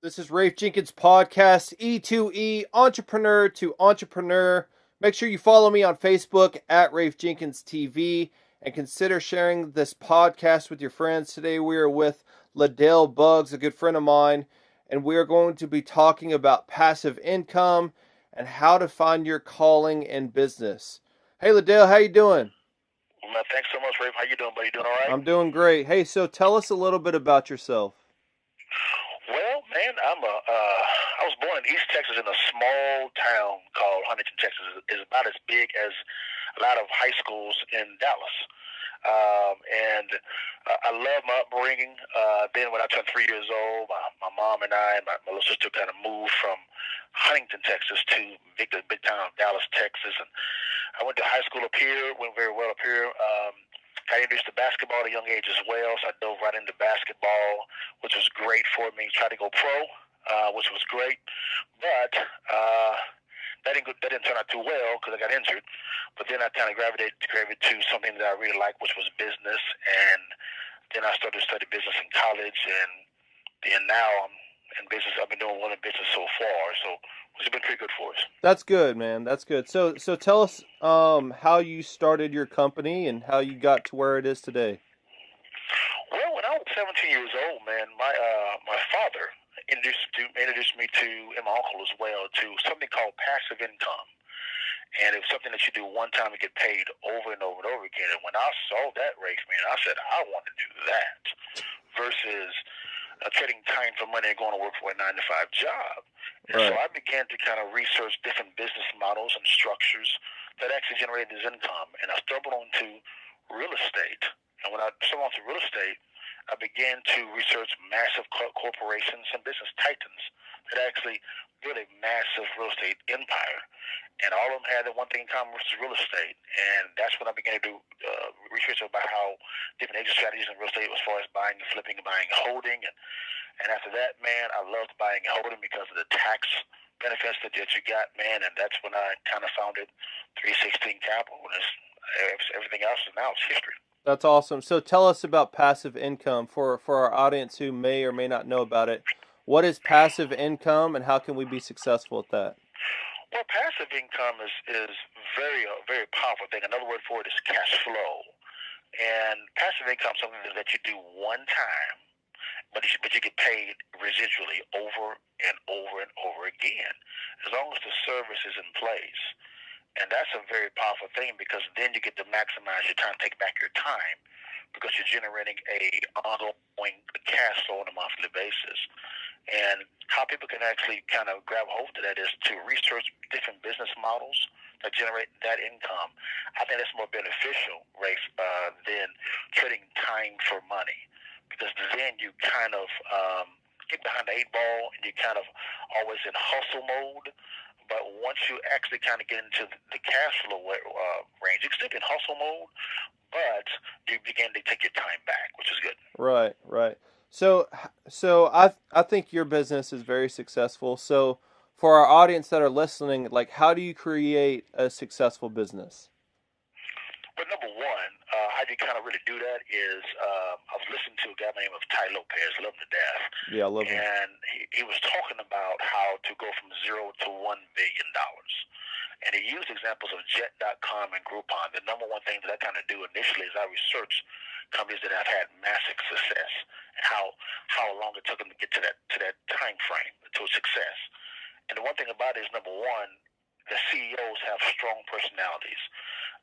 This is Raefe Jenkins Podcast, E2E, entrepreneur to entrepreneur. Make sure you follow me on Facebook at Raefe Jenkins TV and consider sharing this podcast with your friends. Today we are with LaDale Buggs, a good friend of mine, and we are going to be talking about passive income and how to find your calling in business. Hey LaDale, how you doing? Man, thanks so much, Rafe. How you doing, buddy? You doing all right? I'm doing great. Hey, so tell us a little bit about yourself. Well, man, I was born in East Texas in a small town called Huntington, Texas. It's about as big as a lot of high schools in Dallas. And I love my upbringing. Then when I turned 3 years old, my mom and I and my little sister kind of moved from Huntington, Texas to the big town of Dallas, Texas. And I went to high school up here, went very well up here. Got introduced to basketball at a young age as well, so I dove right into basketball, which was great for me. Tried to go pro, which was great, but that didn't turn out too well because I got injured. But then I kind of gravitated to something that I really liked, which was business, and then I started to study business in college, and then now I'm in business. I've been doing well in business so far, so which has been pretty good for us. That's good, man. That's good. So tell us how you started your company and how you got to where it is today. Well, when I was 17 years old, man, my father introduced me to, and my uncle as well, to something called passive income. And it was something that you do one time and get paid over and over and over again. And when I saw that, Rafe, man, I said, I want to do that versus trading time for money and going to work for a 9-to-5 job. And so Right. I began to kind of research different business models and structures that actually generated this income. And I stumbled onto real estate. And when I stumbled onto real estate, I began to research massive corporations and business titans that actually built a massive real estate empire. And all of them had the one thing in common, which is real estate. And that's when I began to do research about how different exit strategies in real estate as far as buying and flipping and buying and holding. And after that, man, I loved buying and holding because of the tax benefits that you got, man. And that's when I kind of founded 316 Capital. And everything else now is history. That's awesome. So tell us about passive income for our audience who may or may not know about it. What is passive income and how can we be successful at that? Well, passive income is very powerful thing. Another word for it is cash flow. And passive income is something that you do one time, but you get paid residually over and over and over again, as long as the service is in place. And that's a very powerful thing because then you get to maximize your time, take back your time, because you're generating a ongoing cash flow on a monthly basis. And how people can actually kind of grab hold of that is to research different business models that generate that income. I think that's more beneficial, Rafe, than trading time for money, because then you kind of get behind the eight ball and you kind of always in hustle mode. But once you actually kind of get into the cash flow range, you can still be in hustle mode, but you begin to take your time back, which is good. Right, right. So I think your business is very successful. So for our audience that are listening, like how do you create a successful business? But number one, how you kind of really do that is I was listening to a guy by the name of Ty Lopez, love him to death, Yeah, I love him. and he was talking about how to go from $0 to $1 billion. And he used examples of Jet.com and Groupon. The number one thing that I kind of do initially is I research companies that have had massive success and how long it took them to get to that time frame to success. And the one thing about it is, number one, the CEOs have strong personalities.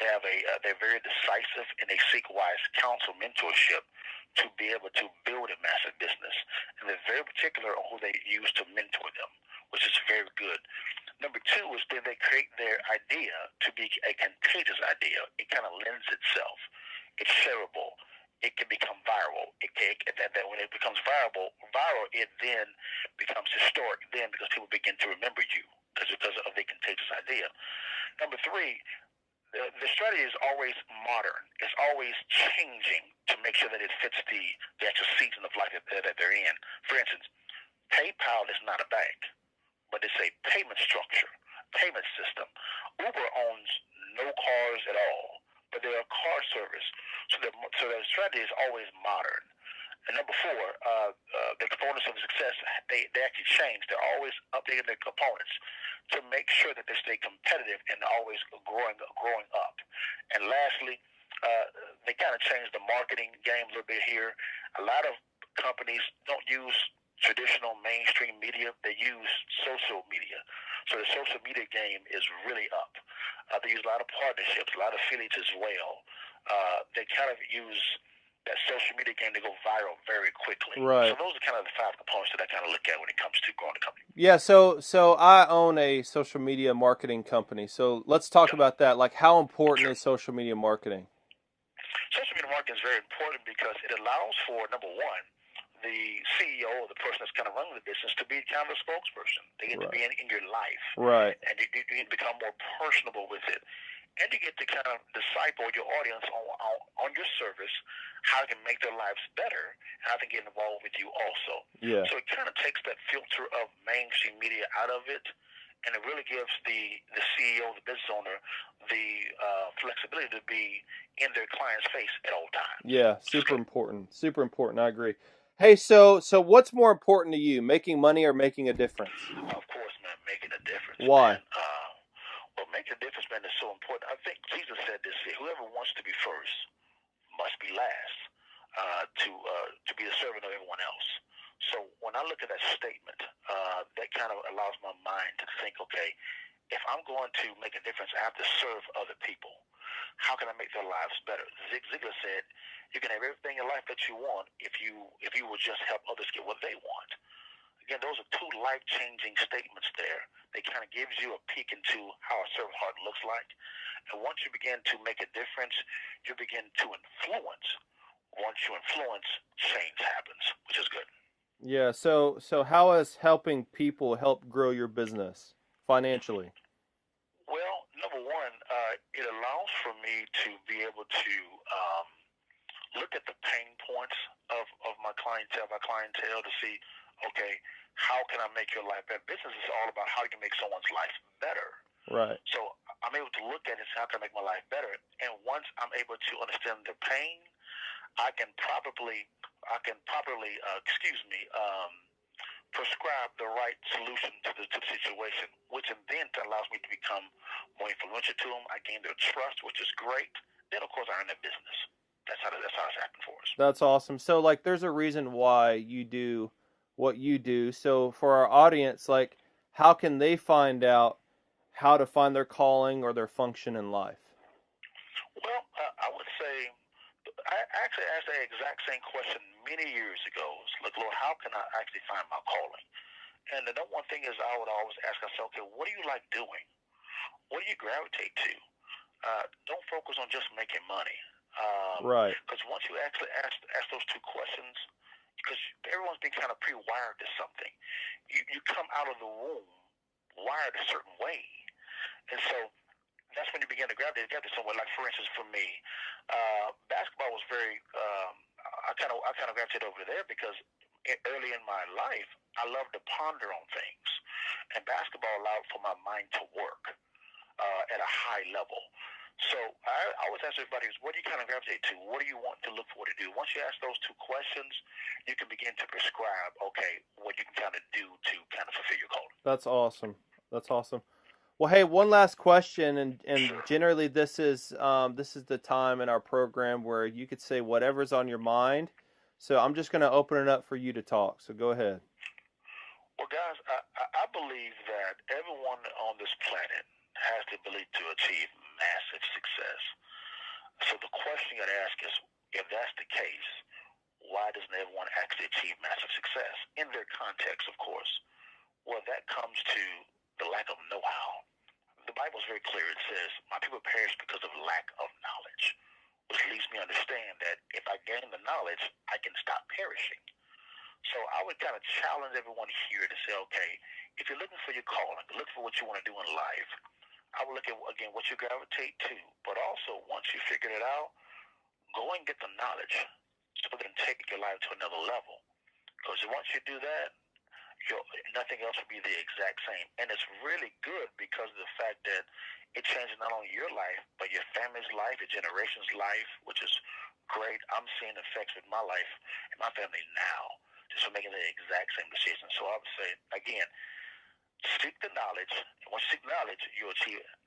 They're very decisive and they seek wise counsel, mentorship to be able to build a massive business. And they're very particular on who they use to mentor them, which is very good. Number two is then they create their idea to be a contagious idea. It kind of lends itself. It's shareable. It can become viral. That when it becomes viral, it then becomes historic. Then because people begin to remember you because of the contagious idea. Number three, the strategy is always modern. It's always changing to make sure that it fits the actual season of life that they're in. For instance, PayPal is not a bank, but it's a payment structure, payment system. Uber owns no cars at all, but they're a car service. So the strategy is always modern. And number four, the components of success, they actually change. They're always updating their components to make sure that they stay competitive and always growing up. And lastly, they kind of change the marketing game a little bit here. A lot of companies don't use traditional mainstream media. They use social media. So the social media game is really up. They use a lot of partnerships, a lot of affiliates as well. They kind of use that social media game to go viral very quickly. Right. So those are kind of the 5 components that I kind of look at when it comes to growing the company. Yeah, so I own a social media marketing company. So let's talk about that. Like, how important is social media marketing? Social media marketing is very important because it allows for, number one, the CEO or the person that's kind of running the business to be kind of a spokesperson. They get to be in your life. Right. And you can become more personable with it. And you get to kind of disciple your audience on your service, how it can make their lives better, and how they can get involved with you also. Yeah. So it kind of takes that filter of mainstream media out of it, and it really gives the CEO, the business owner, the flexibility to be in their client's face at all times. Yeah, super important. Super important. I agree. Hey, so what's more important to you, making money or making a difference? Of course, man, making a difference. Why? Man. Well, making a difference, man, is so important. I think Jesus said this here: whoever wants to be first must be last, to be the servant of everyone else. So when I look at that statement, that kind of allows my mind to think, okay, if I'm going to make a difference, I have to serve other people. How can I make their lives better? Zig Ziglar said, you can have everything in life that you want if you will just help others get what they want. Again, those are 2 life-changing statements there. They kind of gives you a peek into how a servant heart looks like. And once you begin to make a difference, you begin to influence. Once you influence, change happens, which is good. Yeah, so how is helping people help grow your business financially? Well, number one, it allows for me to be able to look at the pain points of my clientele to see, okay, how can I make your life better? Business is all about how you can make someone's life better. Right. So I'm able to look at it and say, how can I make my life better? And once I'm able to understand their pain, I can properly, prescribe the right solution to the situation, which then allows me to become more influential to them. I gain their trust, which is great. Then, of course, I earn their business. That's how it's happened for us. That's awesome. So, like, there's a reason why you do what you do. So, for our audience, like, how can they find out how to find their calling or their function in life? Well, I would say, I actually asked that exact same question many years ago. It's like, Lord, how can I actually find my calling? And the number one thing is I would always ask myself, okay, what do you like doing? What do you gravitate to? Don't focus on just making money. Right. Because once you actually ask those 2 questions, because everyone's been kind of pre-wired to something. You come out of the womb wired a certain way. And so that's when you begin to gravitate somewhere. Like, for instance, for me, basketball was very, I kind of gravitated over there because early in my life, I loved to ponder on things. And basketball allowed for my mind to work at a high level. So I always ask everybody, what do you kind of gravitate to? What do you want to look for to do? Once you ask those 2 questions, you can begin to prescribe, okay, what you can kind of do to kind of fulfill your calling. That's awesome. That's awesome. Well, hey, one last question, and Sure. generally this is the time in our program where you could say whatever's on your mind. So I'm just going to open it up for you to talk. So go ahead. Well, guys, I believe that everyone on this planet has the ability to achieve massive success. So the question you got to ask is, if that's the case, why doesn't everyone actually achieve massive success? In their context, of course. Well, that comes to the lack of know-how. The Bible is very clear. It says, my people perish because of lack of knowledge, which leads me to understand that if I gain the knowledge, I can stop perishing. So I would kind of challenge everyone here to say, okay, if you're looking for your calling, look for what you want to do in life, I would look at, again, what you gravitate to. But also, once you figure it out, go and get the knowledge so it can take your life to another level. Because once you do that, nothing else will be the exact same. And it's really good because of the fact that it changes not only your life, but your family's life, your generation's life, which is great. I'm seeing effects with my life and my family now, just from making the exact same decision. So I would say, again, seek the knowledge. And once you seek knowledge, you'll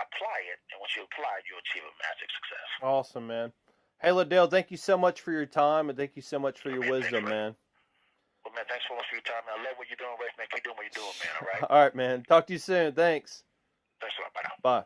apply it. And once you apply it, you'll achieve a massive success. Awesome, man. Hey, LaDale, thank you so much for your time, and thank you so much for your wisdom, man. Well, man, thanks so much for your time, man. I love what you're doing, Rafe, man. Keep doing what you're doing, man, all right? All right, man. Talk to you soon. Thanks. Thanks a lot. Bye now. Bye.